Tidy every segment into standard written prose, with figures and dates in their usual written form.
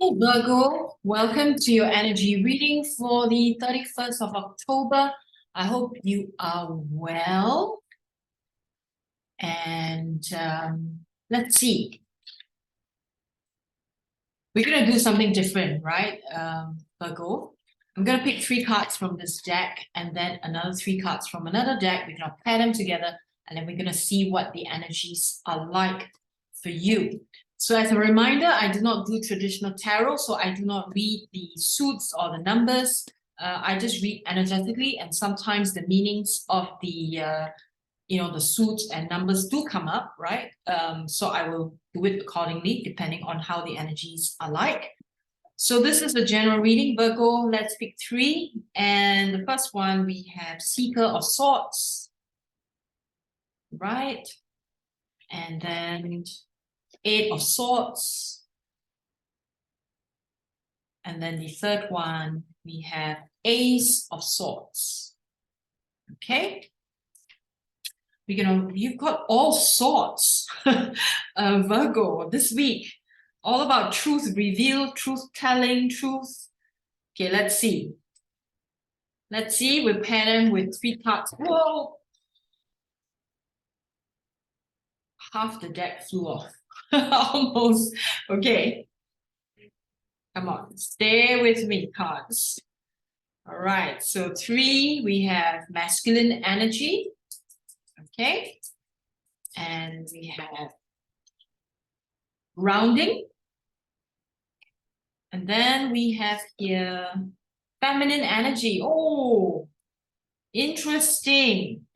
Hey Virgo, welcome to your energy reading for the 31st of October. I hope you are well. And let's see. We're going to do something different, right, Virgo? I'm going to pick 3 cards from this deck and then another 3 cards from another deck. We're going to pair them together and then we're going to see what the energies are like for you. So as a reminder, I do not do traditional tarot, so I do not read the suits or the numbers. I just read energetically, and sometimes the meanings of the the suits and numbers do come up, right? So I will do it accordingly, depending on how the energies are like. So this is the general reading, Virgo. Let's pick 3. And the first one, we have Seeker of Swords, right? And then 8 of Swords. And then the third one, we have Ace of Swords. Okay. You've got all sorts, Virgo, this week. All about truth reveal, truth telling, truth. Okay, let's see. Let's see, we'll pair them with 3 cards. Whoa! Half the deck flew off. Almost. Okay. Come on, stay with me, cards. All right, so 3, we have masculine energy. Okay. And we have grounding. And then we have here feminine energy. Oh, interesting.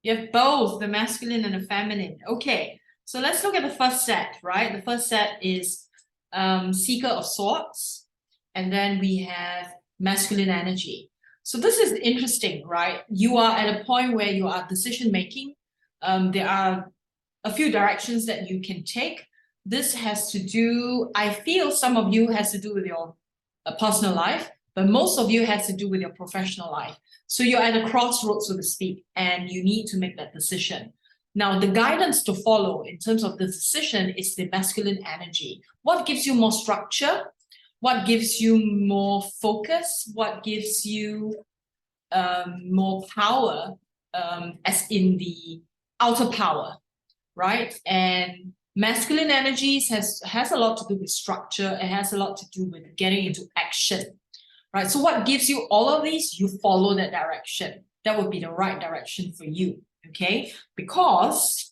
You have both the masculine and the feminine. Okay, so let's look at the first set, right? The first set is Seeker of Swords. And then we have masculine energy. So this is interesting, right? You are at a point where you are decision making. There are a few directions that you can take. This has to do, I feel some of you has to do with your personal life, but most of you has to do with your professional life. So you're at a crossroads, so to speak, and you need to make that decision. Now, the guidance to follow in terms of the decision is the masculine energy. What gives you more structure? What gives you more focus? What gives you more power, as in the outer power, right? And masculine energies has a lot to do with structure. It has a lot to do with getting into action, right? So what gives you all of these? You follow that direction. That would be the right direction for you, okay? Because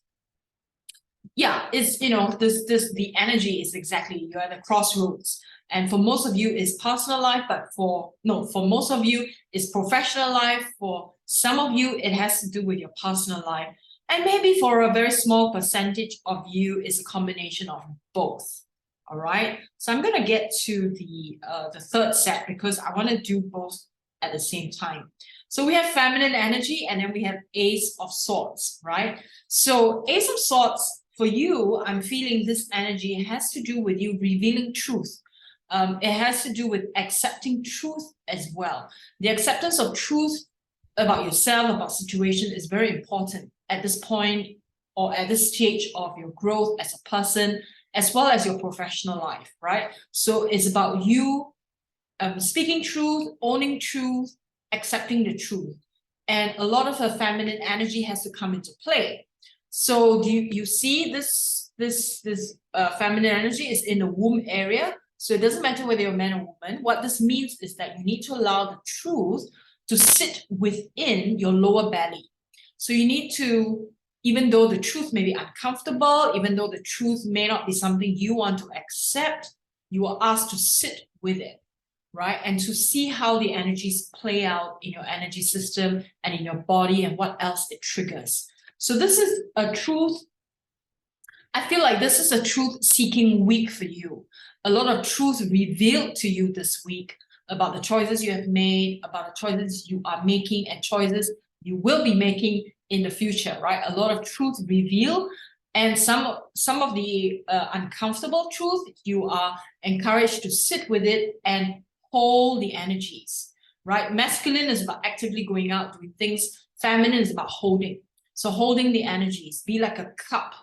yeah, it's the energy is exactly, you're at the crossroads. And for most of you it's personal life, but for most of you it's professional life. For some of you it has to do with your personal life. And maybe for a very small percentage of you, it's a combination of both. All right. So I'm going to get to the third set because I want to do both at the same time. So we have feminine energy and then we have Ace of Swords, right? So Ace of Swords, for you, I'm feeling this energy has to do with you revealing truth. It has to do with accepting truth as well. The acceptance of truth about yourself, about situation is very important at this point or at this stage of your growth as a person, as well as your professional life, right? So it's about you speaking truth, owning truth, accepting the truth. And a lot of the feminine energy has to come into play. So do you see this feminine energy is in the womb area. So it doesn't matter whether you're a man or woman. What this means is that you need to allow the truth to sit within your lower belly. So you need to, even though the truth may be uncomfortable, even though the truth may not be something you want to accept, you are asked to sit with it, right? And to see how the energies play out in your energy system and in your body and what else it triggers. So this is a truth. I feel like this is a truth-seeking week for you. A lot of truth revealed to you this week about the choices you have made, about the choices you are making, and choices you will be making in the future, right? A lot of truth revealed, and some of the uncomfortable truth, you are encouraged to sit with it and hold the energies, right? Masculine is about actively going out, doing things. Feminine is about holding. So holding the energies, be like a cup,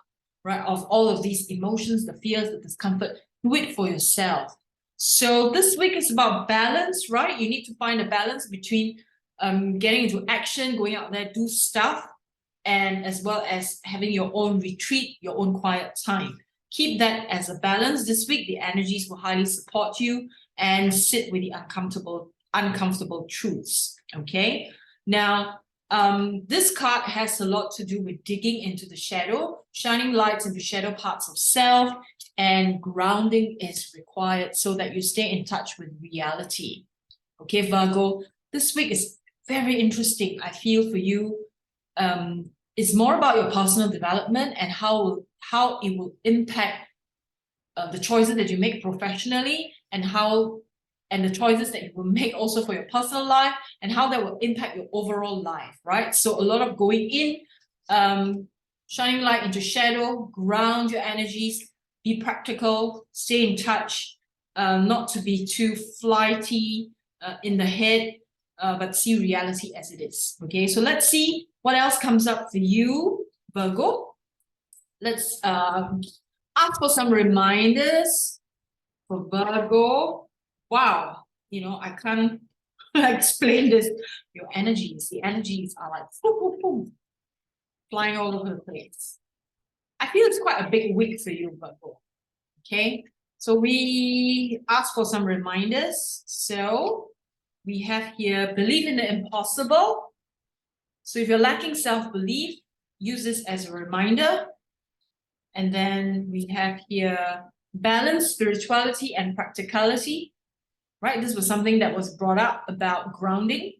right, of all of these emotions, the fears, the discomfort, Do it for yourself. So this week is about balance, right? You need to find a balance between getting into action, going out there, do stuff, and as well as having your own retreat, your own quiet time. Keep that as a balance. This week, the energies will highly support you and sit with the uncomfortable truths. Okay. Now, this card has a lot to do with digging into the shadow, shining lights into shadow parts of self, and grounding is required so that you stay in touch with reality. Okay, Virgo, this week is very interesting, I feel, for you. It's more about your personal development and how it will impact the choices that you make professionally, and the choices that you will make also for your personal life, and how that will impact your overall life, right? So a lot of going in, shining light into shadow, ground your energies, be practical, stay in touch, not to be too flighty in the head, but see reality as it is. Okay, so let's see what else comes up for you, Virgo. Let's ask for some reminders for Virgo. Wow, I can't explain this. The energies are like boom, boom, boom, flying all over the place. I feel it's quite a big week for you, Virgo. Okay, so we asked for some reminders. So we have here, believe in the impossible. So if you're lacking self-belief, use this as a reminder. And then we have here, balance, spirituality, and practicality. Right, this was something that was brought up about grounding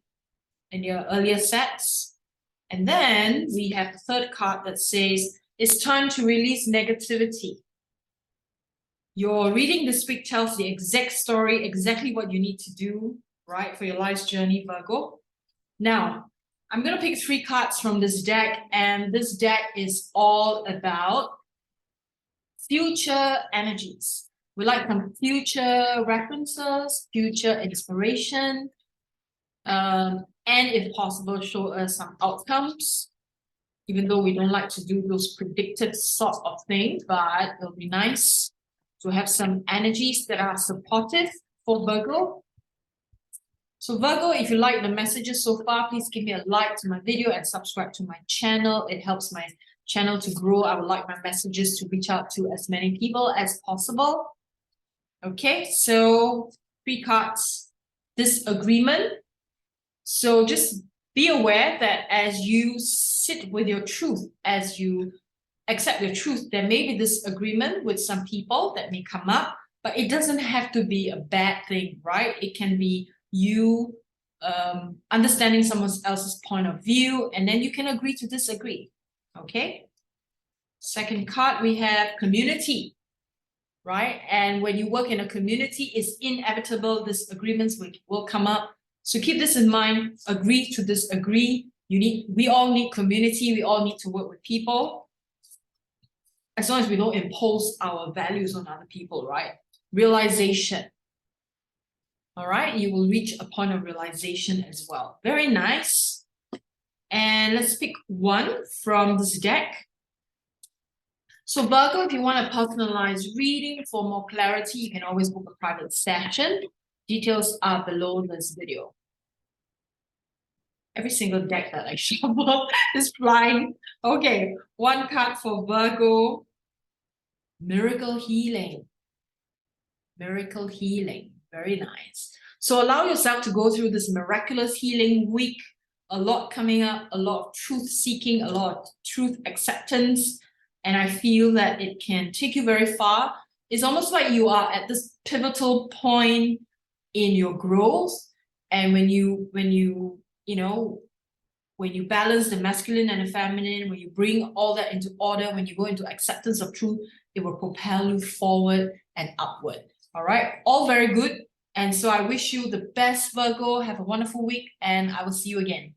in your earlier sets. And then we have the third card that says, it's time to release negativity. Your reading this week tells the exact story, exactly what you need to do, right, for your life's journey, Virgo. Now, I'm going to pick 3 cards from this deck, and this deck is all about future energies. We like some future references, future inspiration, and if possible, show us some outcomes, even though we don't like to do those predicted sort of things, but it'll be nice to have some energies that are supportive for Virgo. So Virgo, if you like the messages so far, please give me a like to my video and subscribe to my channel. It helps my channel to grow. I would like my messages to reach out to as many people as possible. Okay, so 3 cards, disagreement. So just be aware that as you sit with your truth, as you accept your truth, there may be disagreement with some people that may come up, but it doesn't have to be a bad thing, right? It can be you understanding someone else's point of view, and then you can agree to disagree. Okay. Second card, we have community, right? And when you work in a community, it's inevitable disagreements will come up. So keep this in mind, agree to disagree. We all need community. We all need to work with people. As long as we don't impose our values on other people, right? Realization. All right, you will reach a point of realization as well. Very nice. And let's pick 1 from this deck. So Virgo, if you want a personalized reading for more clarity, you can always book a private session. Details are below this video. Every single deck that I shuffle is flying. Okay, 1 card for Virgo. Miracle healing. Miracle healing. Very nice. So allow yourself to go through this miraculous healing week. A lot coming up, a lot of truth seeking, a lot of truth acceptance. And I feel that it can take you very far. It's almost like you are at this pivotal point in your growth. And when you balance the masculine and the feminine, when you bring all that into order, when you go into acceptance of truth, it will propel you forward and upward. All right, all very good. And so I wish you the best, Virgo. Have a wonderful week, and I will see you again.